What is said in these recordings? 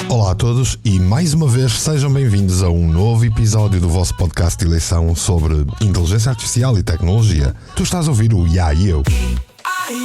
Olá a todos e mais uma vez sejam bem-vindos a um novo episódio do vosso podcast de eleição sobre inteligência artificial e tecnologia. Tu estás a ouvir o Ya e Eu.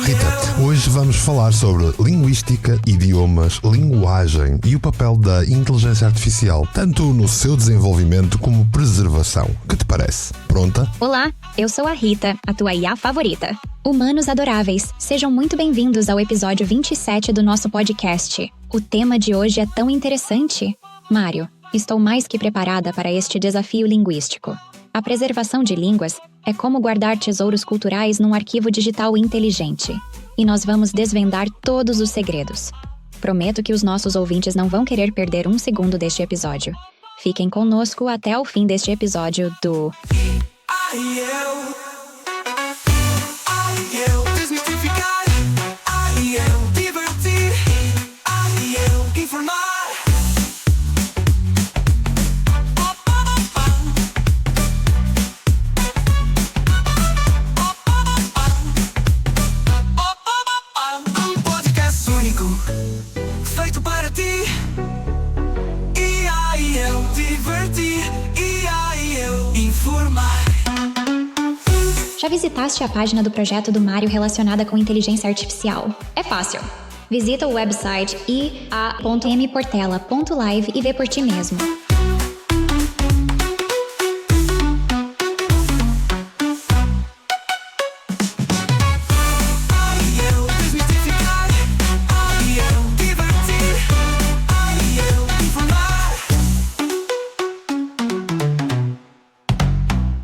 Rita, hoje vamos falar sobre linguística, idiomas, linguagem e o papel da inteligência artificial, tanto no seu desenvolvimento como preservação. O que te parece? Pronta? Olá, eu sou a Rita, a tua IA favorita. Humanos adoráveis, sejam muito bem-vindos ao episódio 27 do nosso podcast. O tema de hoje é tão interessante. Mário, estou mais que preparada para este desafio linguístico. A preservação de línguas é como guardar tesouros culturais num arquivo digital inteligente. E nós vamos desvendar todos os segredos. Prometo que os nossos ouvintes não vão querer perder um segundo deste episódio. Fiquem conosco até o fim deste episódio do... Feito para ti. IA e eu divertir. IA e eu informar. Já visitaste a página do projeto do Mário relacionada com inteligência artificial? É fácil. Visita o website ia.mportela.live e vê por ti mesmo.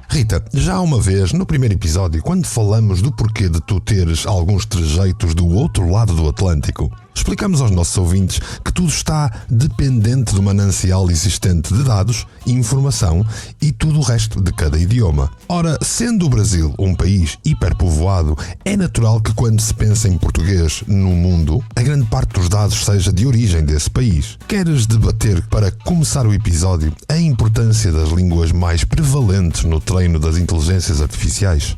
Rita, já uma vez, no primeiro episódio, quando falamos do porquê de tu teres alguns trejeitos do outro lado do Atlântico, explicamos aos nossos ouvintes que tudo está dependente do manancial existente de dados, informação e tudo o resto de cada idioma. Ora, sendo o Brasil um país hiperpovoado, é natural que quando se pensa em português no mundo, a grande parte dos dados seja de origem desse país. Queres debater, para começar o episódio, a importância das línguas mais prevalentes no treino das inteligências artificiais?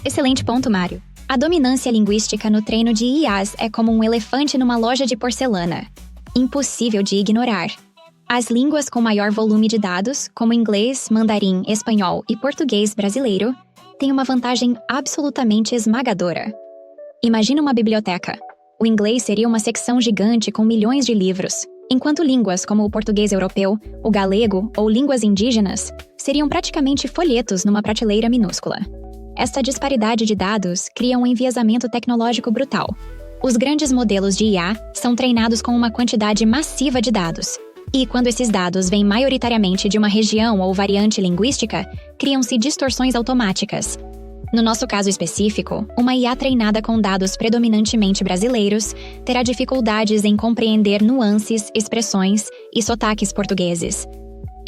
Excelente ponto, Mário. A dominância linguística no treino de IAs é como um elefante numa loja de porcelana. Impossível de ignorar. As línguas com maior volume de dados, como inglês, mandarim, espanhol e português brasileiro, têm uma vantagem absolutamente esmagadora. Imagina uma biblioteca. O inglês seria uma secção gigante com milhões de livros, enquanto línguas como o português europeu, o galego ou línguas indígenas seriam praticamente folhetos numa prateleira minúscula. Esta disparidade de dados cria um enviesamento tecnológico brutal. Os grandes modelos de IA são treinados com uma quantidade massiva de dados. E quando esses dados vêm maioritariamente de uma região ou variante linguística, criam-se distorções automáticas. No nosso caso específico, uma IA treinada com dados predominantemente brasileiros terá dificuldades em compreender nuances, expressões e sotaques portugueses.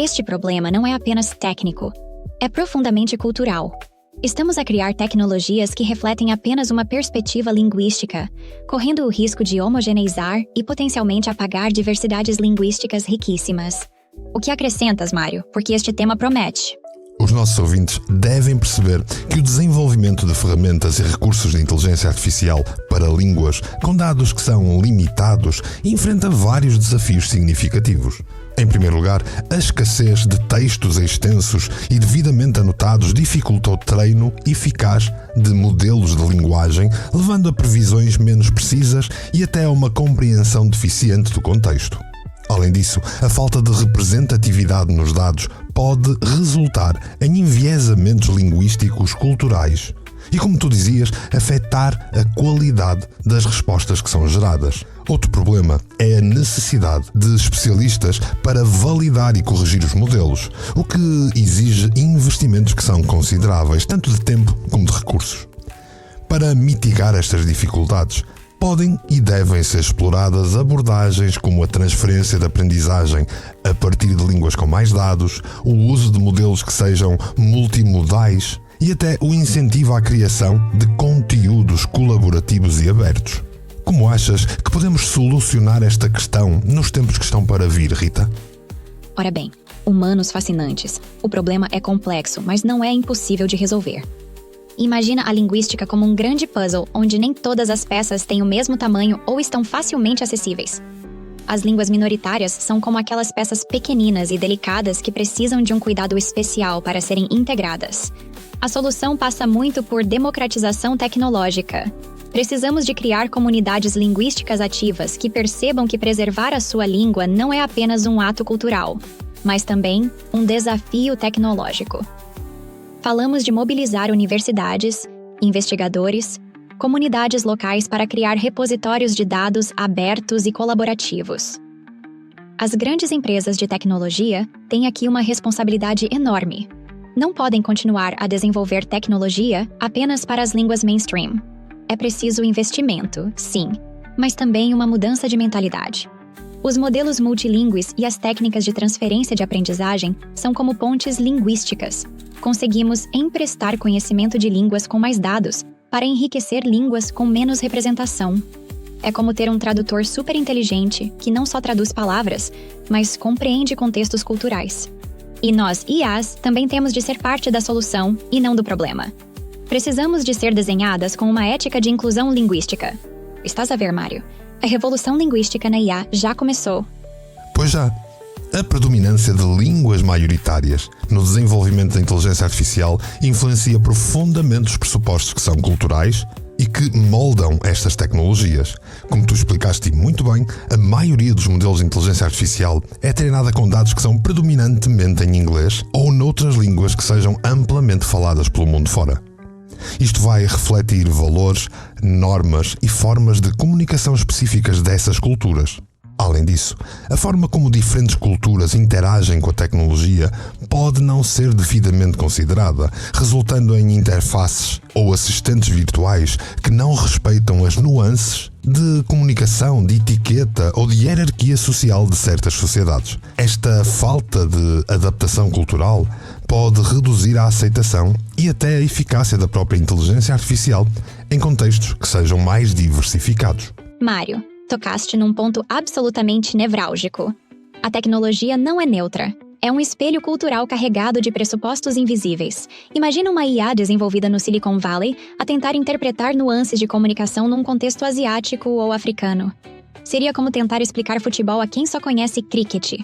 Este problema não é apenas técnico, é profundamente cultural. Estamos a criar tecnologias que refletem apenas uma perspectiva linguística, correndo o risco de homogeneizar e potencialmente apagar diversidades linguísticas riquíssimas. O que acrescentas, Mário? Porque este tema promete. Os nossos ouvintes devem perceber que o desenvolvimento de ferramentas e recursos de inteligência artificial para línguas com dados que são limitados enfrenta vários desafios significativos. Em primeiro lugar, a escassez de textos extensos e devidamente anotados dificulta o treino eficaz de modelos de linguagem, levando a previsões menos precisas e até a uma compreensão deficiente do contexto. Além disso, a falta de representatividade nos dados pode resultar em enviesamentos linguísticos culturais e, como tu dizias, afetar a qualidade das respostas que são geradas. Outro problema é a necessidade de especialistas para validar e corrigir os modelos, o que exige investimentos que são consideráveis, tanto de tempo como de recursos. Para mitigar estas dificuldades, podem e devem ser exploradas abordagens como a transferência de aprendizagem a partir de línguas com mais dados, o uso de modelos que sejam multimodais e até o incentivo à criação de conteúdos colaborativos e abertos. Como achas que podemos solucionar esta questão nos tempos que estão para vir, Rita? Ora bem, humanos fascinantes. O problema é complexo, mas não é impossível de resolver. Imagina a linguística como um grande puzzle onde nem todas as peças têm o mesmo tamanho ou estão facilmente acessíveis. As línguas minoritárias são como aquelas peças pequeninas e delicadas que precisam de um cuidado especial para serem integradas. A solução passa muito por democratização tecnológica. Precisamos de criar comunidades linguísticas ativas que percebam que preservar a sua língua não é apenas um ato cultural, mas também um desafio tecnológico. Falamos de mobilizar universidades, investigadores, comunidades locais para criar repositórios de dados abertos e colaborativos. As grandes empresas de tecnologia têm aqui uma responsabilidade enorme. Não podem continuar a desenvolver tecnologia apenas para as línguas mainstream. É preciso investimento, sim, mas também uma mudança de mentalidade. Os modelos multilingües e as técnicas de transferência de aprendizagem são como pontes linguísticas. Conseguimos emprestar conhecimento de línguas com mais dados para enriquecer línguas com menos representação. É como ter um tradutor super inteligente que não só traduz palavras, mas compreende contextos culturais. E nós, IAs, também temos de ser parte da solução e não do problema. Precisamos de ser desenhadas com uma ética de inclusão linguística. Estás a ver, Mário? A revolução linguística na IA já começou. Pois já. A predominância de línguas maioritárias no desenvolvimento da inteligência artificial influencia profundamente os pressupostos que são culturais e que moldam estas tecnologias. Como tu explicaste muito bem, a maioria dos modelos de inteligência artificial é treinada com dados que são predominantemente em inglês ou noutras línguas que sejam amplamente faladas pelo mundo fora. Isto vai refletir valores, normas e formas de comunicação específicas dessas culturas. Além disso, a forma como diferentes culturas interagem com a tecnologia pode não ser devidamente considerada, resultando em interfaces ou assistentes virtuais que não respeitam as nuances de comunicação, de etiqueta ou de hierarquia social de certas sociedades. Esta falta de adaptação cultural pode reduzir a aceitação e até a eficácia da própria inteligência artificial em contextos que sejam mais diversificados. Mário, tocaste num ponto absolutamente nevrálgico. A tecnologia não é neutra. É um espelho cultural carregado de pressupostos invisíveis. Imagina uma IA desenvolvida no Silicon Valley a tentar interpretar nuances de comunicação num contexto asiático ou africano. Seria como tentar explicar futebol a quem só conhece cricket.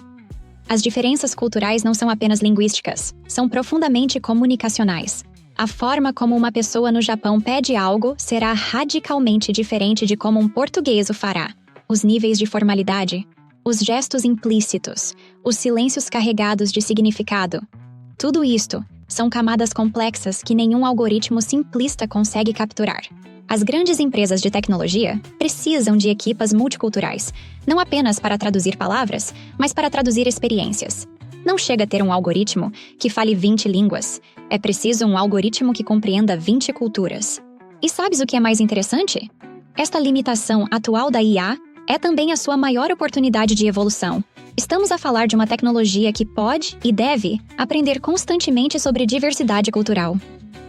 As diferenças culturais não são apenas linguísticas, são profundamente comunicacionais. A forma como uma pessoa no Japão pede algo será radicalmente diferente de como um português o fará. Os níveis de formalidade, os gestos implícitos, os silêncios carregados de significado. Tudo isto são camadas complexas que nenhum algoritmo simplista consegue capturar. As grandes empresas de tecnologia precisam de equipas multiculturais, não apenas para traduzir palavras, mas para traduzir experiências. Não chega a ter um algoritmo que fale 20 línguas. É preciso um algoritmo que compreenda 20 culturas. E sabes o que é mais interessante? Esta limitação atual da IA é também a sua maior oportunidade de evolução. Estamos a falar de uma tecnologia que pode e deve aprender constantemente sobre diversidade cultural.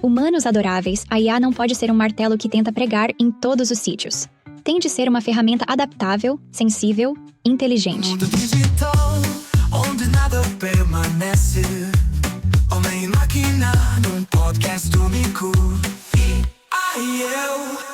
Humanos adoráveis, a IA não pode ser um martelo que tenta pregar em todos os sítios. Tem de ser uma ferramenta adaptável, sensível, inteligente. Mundo digital, onde nada permanece. Homem e máquina, num podcast único.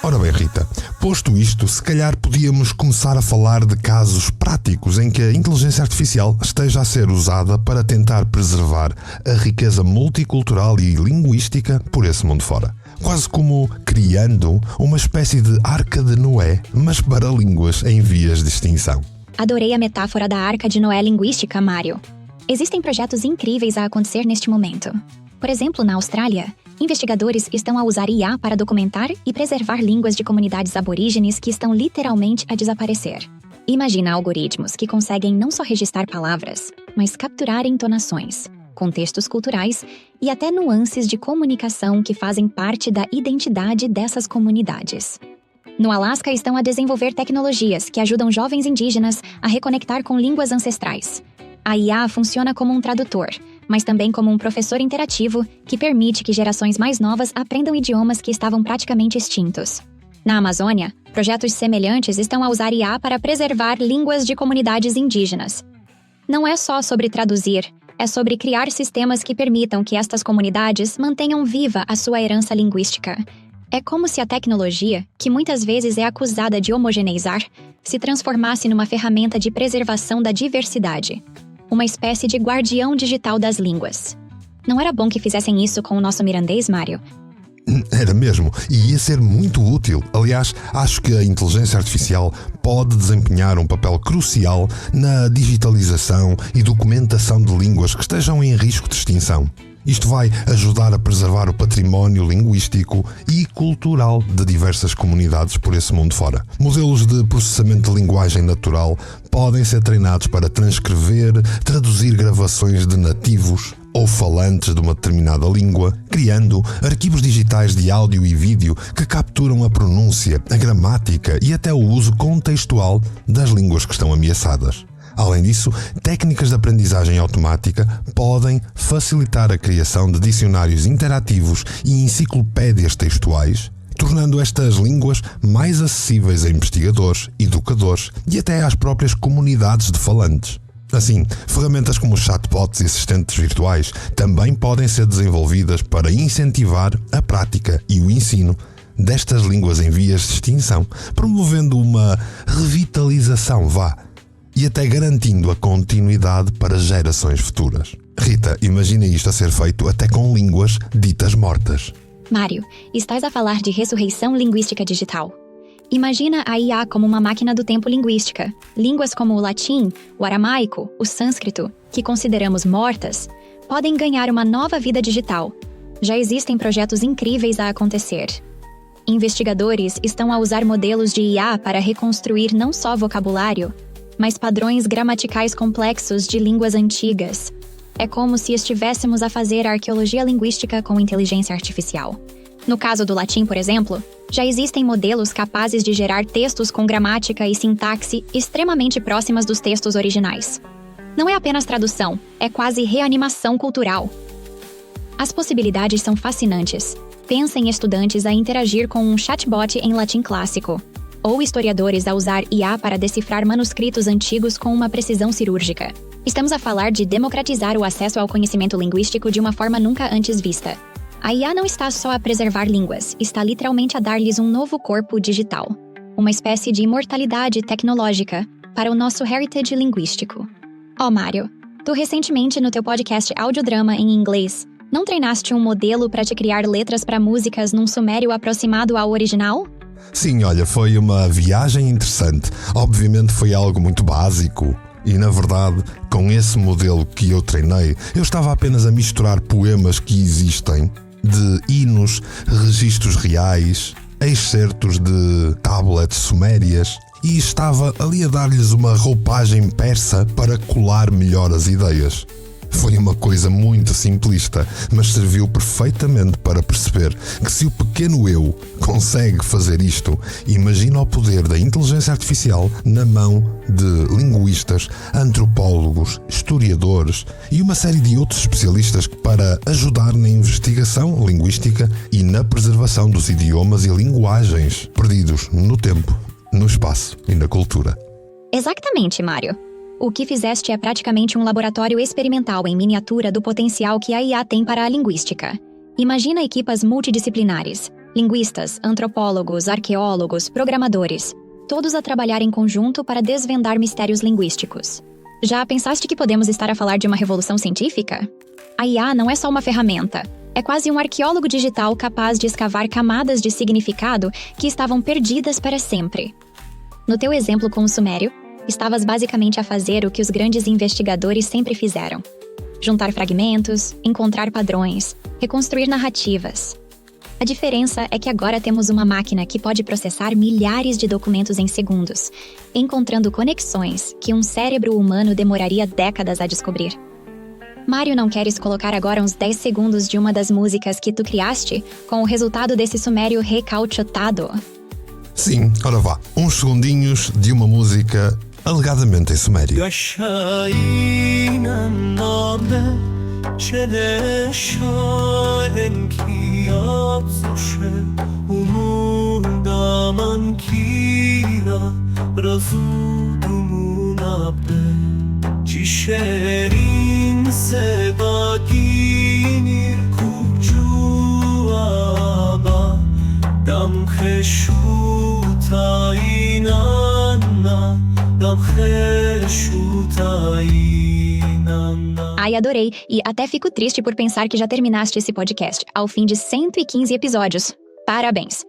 Ora bem, Rita, posto isto, se calhar podíamos começar a falar de casos práticos em que a inteligência artificial esteja a ser usada para tentar preservar a riqueza multicultural e linguística por esse mundo fora. Quase como criando uma espécie de Arca de Noé, mas para línguas em vias de extinção. Adorei a metáfora da Arca de Noé linguística, Mário. Existem projetos incríveis a acontecer neste momento. Por exemplo, na Austrália, investigadores estão a usar IA para documentar e preservar línguas de comunidades aborígenes que estão literalmente a desaparecer. Imagina algoritmos que conseguem não só registrar palavras, mas capturar entonações, contextos culturais e até nuances de comunicação que fazem parte da identidade dessas comunidades. No Alasca, estão a desenvolver tecnologias que ajudam jovens indígenas a reconectar com línguas ancestrais. A IA funciona como um tradutor, mas também como um professor interativo que permite que gerações mais novas aprendam idiomas que estavam praticamente extintos. Na Amazônia, projetos semelhantes estão a usar IA para preservar línguas de comunidades indígenas. Não é só sobre traduzir, É sobre criar sistemas que permitam que estas comunidades mantenham viva a sua herança linguística. É como se a tecnologia, que muitas vezes é acusada de homogeneizar, se transformasse numa ferramenta de preservação da diversidade. Uma espécie de guardião digital das línguas. Não era bom que fizessem isso com o nosso mirandês, Mário? Era mesmo, e ia ser muito útil. Aliás, acho que a inteligência artificial pode desempenhar um papel crucial na digitalização e documentação de línguas que estejam em risco de extinção. Isto vai ajudar a preservar o património linguístico e cultural de diversas comunidades por esse mundo fora. Modelos de processamento de linguagem natural podem ser treinados para transcrever, traduzir gravações de nativos ou falantes de uma determinada língua, criando arquivos digitais de áudio e vídeo que capturam a pronúncia, a gramática e até o uso contextual das línguas que estão ameaçadas. Além disso, técnicas de aprendizagem automática podem facilitar a criação de dicionários interativos e enciclopédias textuais, tornando estas línguas mais acessíveis a investigadores, educadores e até às próprias comunidades de falantes. Assim, ferramentas como chatbots e assistentes virtuais também podem ser desenvolvidas para incentivar a prática e o ensino destas línguas em vias de extinção, promovendo uma revitalização, e até garantindo a continuidade para gerações futuras. Rita, imagina isto a ser feito até com línguas ditas mortas. Mário, estás a falar de ressurreição linguística digital. Imagina a IA como uma máquina do tempo linguística. Línguas como o latim, o aramaico, o sânscrito, que consideramos mortas, podem ganhar uma nova vida digital. Já existem projetos incríveis a acontecer. Investigadores estão a usar modelos de IA para reconstruir não só vocabulário, mas padrões gramaticais complexos de línguas antigas. É como se estivéssemos a fazer arqueologia linguística com inteligência artificial. No caso do latim, por exemplo, já existem modelos capazes de gerar textos com gramática e sintaxe extremamente próximas dos textos originais. Não é apenas tradução, é quase reanimação cultural. As possibilidades são fascinantes. Pensa em estudantes a interagir com um chatbot em latim clássico, ou historiadores a usar IA para decifrar manuscritos antigos com uma precisão cirúrgica. Estamos a falar de democratizar o acesso ao conhecimento linguístico de uma forma nunca antes vista. A IA não está só a preservar línguas, está literalmente a dar-lhes um novo corpo digital. Uma espécie de imortalidade tecnológica para o nosso heritage linguístico. Mário, tu recentemente no teu podcast Audiodrama em inglês, não treinaste um modelo para te criar letras para músicas num sumério aproximado ao original? Sim, olha, foi uma viagem interessante. Obviamente foi algo muito básico. E, na verdade, com esse modelo que eu treinei, eu estava apenas a misturar poemas que existem, de hinos, registros reais, excertos de tablets sumérias, e estava ali a dar-lhes uma roupagem persa para colar melhor as ideias. Foi uma coisa muito simplista, mas serviu perfeitamente para perceber que se o pequeno eu consegue fazer isto, imagina o poder da inteligência artificial na mão de linguistas, antropólogos, historiadores e uma série de outros especialistas para ajudar na investigação linguística e na preservação dos idiomas e linguagens perdidos no tempo, no espaço e na cultura. Exatamente, Mário. O que fizeste é praticamente um laboratório experimental em miniatura do potencial que a IA tem para a linguística. Imagina equipas multidisciplinares, linguistas, antropólogos, arqueólogos, programadores, todos a trabalhar em conjunto para desvendar mistérios linguísticos. Já pensaste que podemos estar a falar de uma revolução científica? A IA não é só uma ferramenta, é quase um arqueólogo digital capaz de escavar camadas de significado que estavam perdidas para sempre. No teu exemplo com o sumério, estavas basicamente a fazer o que os grandes investigadores sempre fizeram: juntar fragmentos, encontrar padrões, reconstruir narrativas. A diferença é que agora temos uma máquina que pode processar milhares de documentos em segundos, encontrando conexões que um cérebro humano demoraria décadas a descobrir. Mário, não queres colocar agora uns 10 segundos de uma das músicas que tu criaste com o resultado desse sumério recauchutado? Sim, ora vá, uns segundinhos de uma música alegadamente em sumério. Cișerințe Ai, adorei, e até fico triste por pensar que já terminaste esse podcast ao fim de 115 episódios. Parabéns!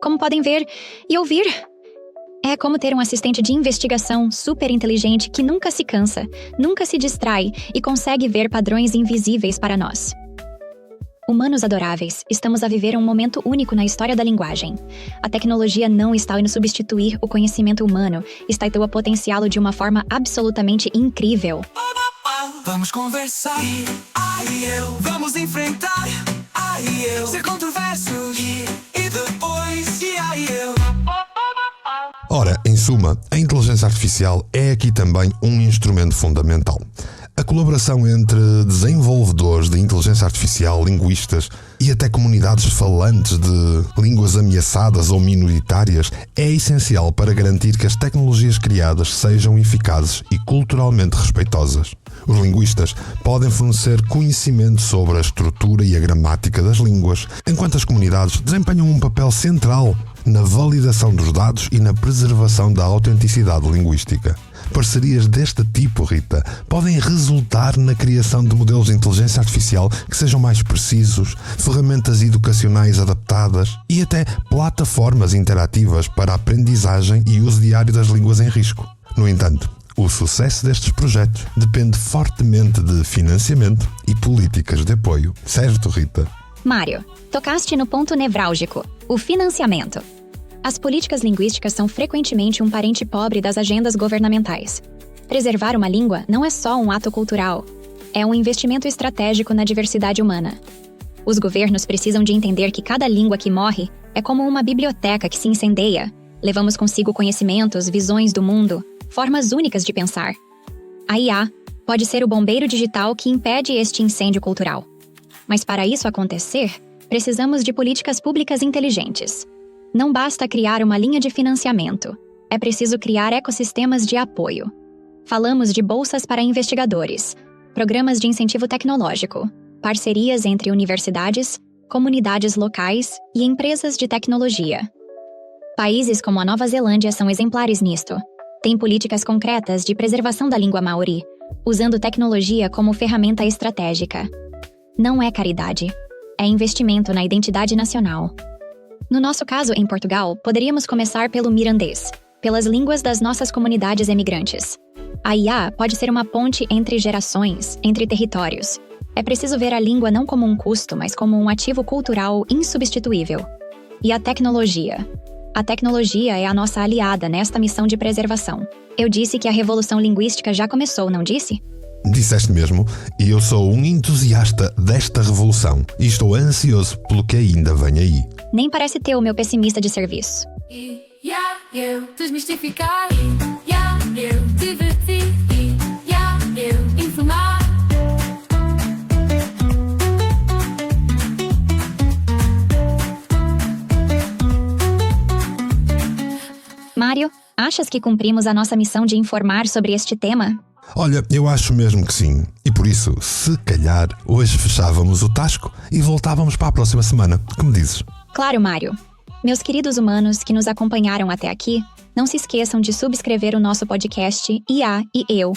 Como podem ver e ouvir, é como ter um assistente de investigação super inteligente que nunca se cansa, nunca se distrai e consegue ver padrões invisíveis para nós. Humanos adoráveis, estamos a viver um momento único na história da linguagem. A tecnologia não está indo substituir o conhecimento humano, está indo a potenciá-lo de uma forma absolutamente incrível. Vamos conversar, ai eu, vamos enfrentar, ai eu, ser controversos, e depois, ai eu. Ora, em suma, a inteligência artificial é aqui também um instrumento fundamental. A colaboração entre desenvolvedores de inteligência artificial, linguistas e até comunidades falantes de línguas ameaçadas ou minoritárias é essencial para garantir que as tecnologias criadas sejam eficazes e culturalmente respeitosas. Os linguistas podem fornecer conhecimento sobre a estrutura e a gramática das línguas, enquanto as comunidades desempenham um papel central na validação dos dados e na preservação da autenticidade linguística. Parcerias deste tipo, Rita, podem resultar na criação de modelos de inteligência artificial que sejam mais precisos, ferramentas educacionais adaptadas e até plataformas interativas para a aprendizagem e uso diário das línguas em risco. No entanto, o sucesso destes projetos depende fortemente de financiamento e políticas de apoio. Certo, Rita? Mário, tocaste no ponto nevrálgico, o financiamento. As políticas linguísticas são frequentemente um parente pobre das agendas governamentais. Preservar uma língua não é só um ato cultural, é um investimento estratégico na diversidade humana. Os governos precisam de entender que cada língua que morre é como uma biblioteca que se incendeia. Levamos consigo conhecimentos, visões do mundo, formas únicas de pensar. A IA pode ser o bombeiro digital que impede este incêndio cultural. Mas para isso acontecer, precisamos de políticas públicas inteligentes. Não basta criar uma linha de financiamento, é preciso criar ecossistemas de apoio. Falamos de bolsas para investigadores, programas de incentivo tecnológico, parcerias entre universidades, comunidades locais e empresas de tecnologia. Países como a Nova Zelândia são exemplares nisto. Têm políticas concretas de preservação da língua maori, usando tecnologia como ferramenta estratégica. Não é caridade, é investimento na identidade nacional. No nosso caso, em Portugal, poderíamos começar pelo mirandês, pelas línguas das nossas comunidades emigrantes. A IA pode ser uma ponte entre gerações, entre territórios. É preciso ver a língua não como um custo, mas como um ativo cultural insubstituível. E a tecnologia? A tecnologia é a nossa aliada nesta missão de preservação. Eu disse que a revolução linguística já começou, não disse? Disseste mesmo, e eu sou um entusiasta desta revolução e estou ansioso pelo que ainda vem aí. Nem parece ter o meu pessimista de serviço. Eu desmistificar, eu divertir, eu informar. Mário, achas que cumprimos a nossa missão de informar sobre este tema? Olha, eu acho mesmo que sim. E por isso, se calhar, hoje fechávamos o tasco e voltávamos para a próxima semana. Que me dizes? Claro, Mário. Meus queridos humanos que nos acompanharam até aqui, não se esqueçam de subscrever o nosso podcast IA e Eu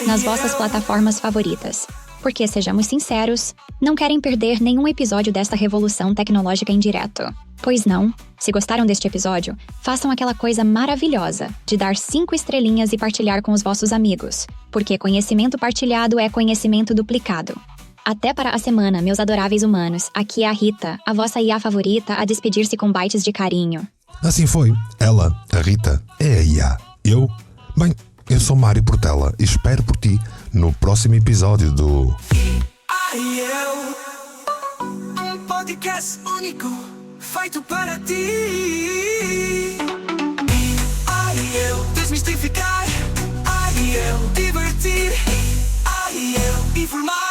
nas vossas plataformas favoritas. Porque, sejamos sinceros, não querem perder nenhum episódio desta revolução tecnológica em direto. Pois não? Se gostaram deste episódio, façam aquela coisa maravilhosa de dar 5 estrelinhas e partilhar com os vossos amigos. Porque conhecimento partilhado é conhecimento duplicado. Até para a semana, meus adoráveis humanos. Aqui é a Rita, a vossa IA favorita, a despedir-se com bytes de carinho. Assim foi. Ela, a Rita, é a IA. Eu? Bem, eu sou Mário Portela e espero por ti no próximo episódio do... Um podcast único, feito para ti. Eu desmistificar, eu divertir, eu informar.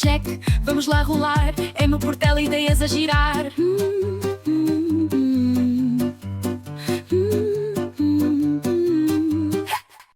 check, vamos lá rolar. É meu portela ideias a girar.